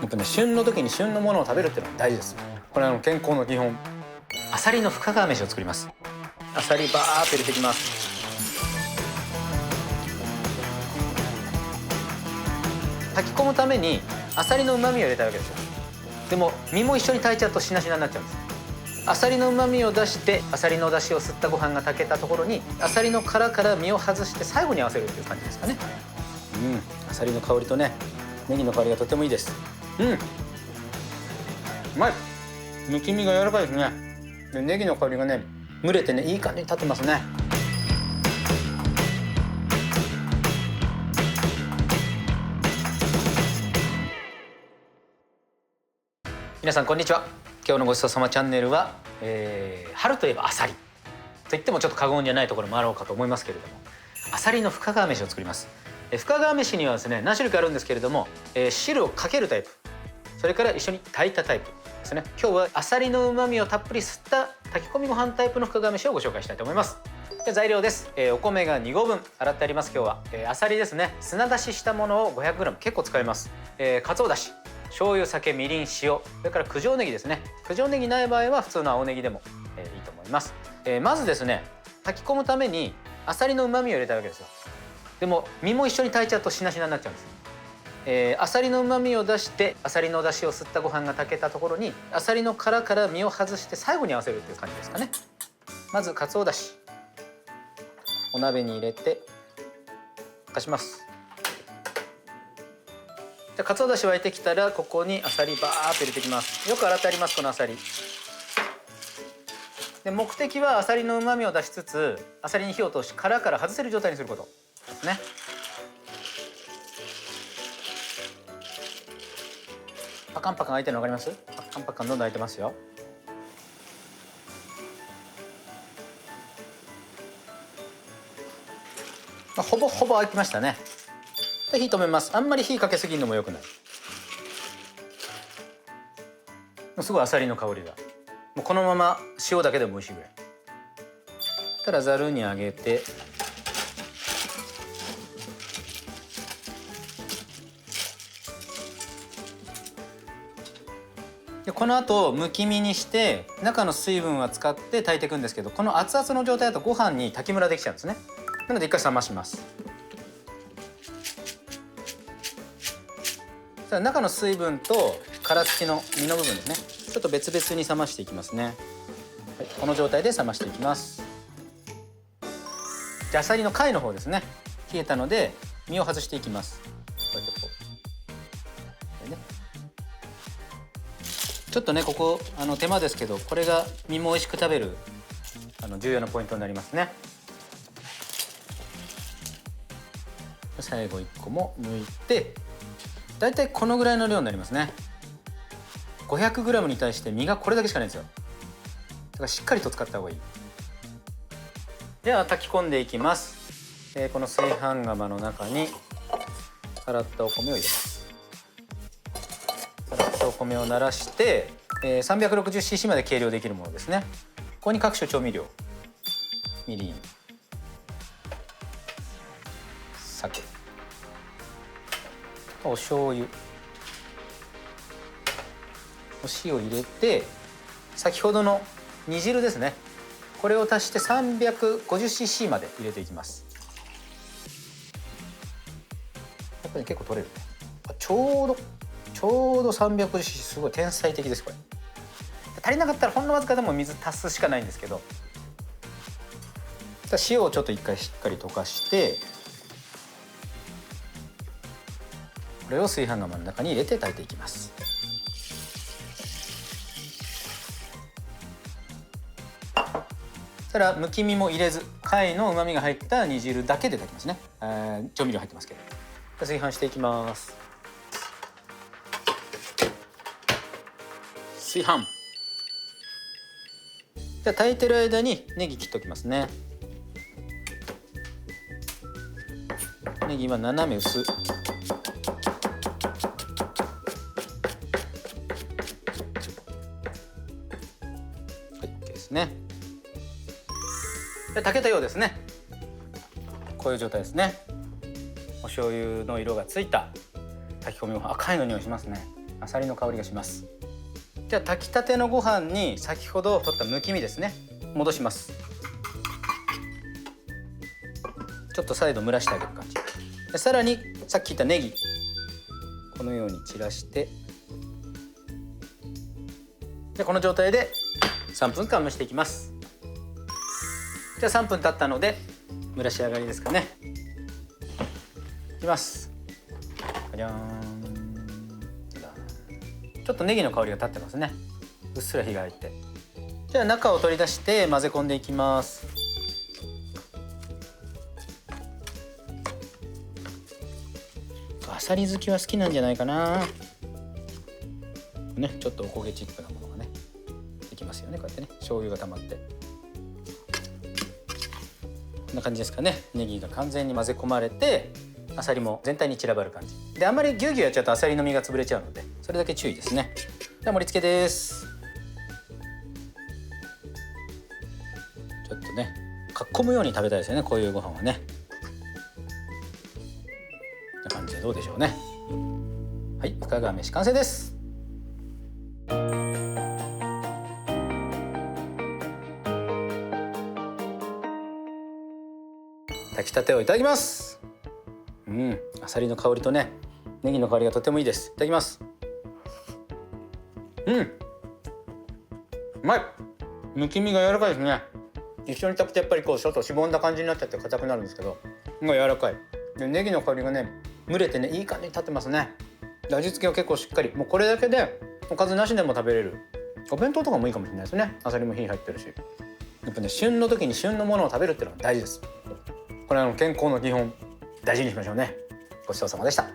やっぱね、旬の時に旬のものを食べるっていうのが大事です。これは健康の基本。アサリの深川飯を作ります。アサリバーっと入れていきます。炊き込むためにアサリの旨味を入れたわけですよ。でも身も一緒に炊いちゃうとしなしなになっちゃうんです。アサリの旨味を出してアサリの出汁を吸ったご飯が炊けたところにアサリの殻から身を外して最後に合わせるっていう感じですかね。アサリの香りとね、ネギの香りがとてもいいです。うまい。むき身が柔らかいですね。でネギの香りがね、蒸れてね、いい感じに立ってますね。皆さんこんにちは。今日のごちそうさまチャンネルは、春といえばアサリと言ってもちょっと過言じゃないところもあろうかと思いますけれども、アサリの深川飯を作ります。深川飯にはですね、何種類かあるんですけれども、汁をかけるタイプ、それから一緒に炊いたタイプですね。今日はアサリの旨味をたっぷり吸った炊き込みご飯タイプの深川飯をご紹介したいと思います。で材料です。お米が2合分洗ってあります。今日は、アサリですね、砂出ししたものを 500g 結構使います。かつおだし、醤油、酒、みりん、塩、それから九条ネギですね。九条ネギない場合は普通の青ネギでも、いいと思います。まずですね、炊き込むためにアサリの旨味を入れたわけですよ。でも身も一緒に炊いちゃうとしなしなになっちゃうんです。アサリの旨味を出してアサリの出汁を吸ったご飯が炊けたところにアサリの殻から身を外して最後に合わせるっていう感じですかね。まずかつおだし、お鍋に入れて沸かします。かつおだし沸いてきたらここにアサリバーっと入れていきます。よく洗ってあります、このアサリで。目的はアサリの旨味を出しつつアサリに火を通し殻から外せる状態にすることですね。パカンパカン開いてるの分かります？パカンパカンどんどん開いてますよ。ほぼほぼ開きましたね。で火止めます。あんまり火かけすぎるのも良くない。すごいアサリの香りが、もうこのまま塩だけでも美味しいぐらい。そしたらざるにあげてでこの後むき身にして中の水分は使って炊いていくんですけど、この熱々の状態だとご飯に炊きムラできちゃうんですね。なので一回冷まします。中の水分と殻付きの身の部分ですね、ちょっと別々に冷ましていきますね。はい、この状態で冷ましていきます。じゃあアサリの貝の方ですね、冷えたので身を外していきます。こうやってこう、ね、ちょっとねここ手間ですけど、これが身も美味しく食べる重要なポイントになりますね。最後1個も抜いて、だいたいこのぐらいの量になりますね。500g に対して身がこれだけしかないんですよ。だからしっかりと使った方がいい。では炊き込んでいきます。この炊飯釜の中に洗ったお米を入れます。洗ったお米を慣らして、360cc まで計量できるものですね。ここに各種調味料、みりん、酒、お醤油、お塩入れて、先ほどの煮汁ですね、これを足して 350cc まで入れていきます。やっぱり結構取れるね。ちょうど 350cc、 すごい天才的です。これ足りなかったらほんのわずかでも水足すしかないんですけど、塩をちょっと一回しっかり溶かして、これを炊飯釜の中に入れて炊いていきます。そしたらむき身も入れず、貝の旨味が入った煮汁だけで炊きますね。調味料入ってますけど。炊飯していきます。炊飯。じゃあ炊いてる間にネギ切っておきますね。ネギは斜め薄。ね、炊けたようですね。こういう状態ですね。お醤油の色がついた炊き込みご飯、赤いの匂いしますね。あさりの香りがします。じゃあ炊きたてのご飯に先ほど取ったむき身ですね、戻します。ちょっと再度蒸らしてあげる感じで、さらにさっき切ったネギこのように散らして、でこの状態で3分間蒸していきます。じゃあ3分経ったので蒸らし上がりですかね。いきます。じゃーん。ちょっとネギの香りが立ってますね。うっすら火が入って、じゃあ中を取り出して混ぜ込んでいきます。あさり好きは好きなんじゃないかなね。ちょっとおこげチックなものがねできますよね。こうやってね醤油が溜まって、こんな感じですかね。ネギが完全に混ぜ込まれて、あさりも全体に散らばる感じで、あんまりギュウギュウやっちゃうとあさりの身が潰れちゃうので、それだけ注意ですね。では盛り付けです。ちょっとね囲むように食べたいですよね、こういうご飯はね。こんな感じでどうでしょうね。はい、深川飯完成です。炊きたてをいただきます。あさりの香りとねネギの香りがとてもいいです。いただきます。うまい。むき身が柔らかいですね。一緒に炊くとやっぱりこうちょっとしぼんだ感じになっちゃって硬くなるんですけど、柔らかいで、ネギの香りがね蒸れてねいい感じに立ってますね。で味付けは結構しっかり、もうこれだけでおかずなしでも食べれる。お弁当とかもいいかもしれないですね。あさりも火入ってるし、やっぱね旬の時に旬のものを食べるっていうのが大事です。これ健康の基本大事にしましょうね。ごちそうさまでした。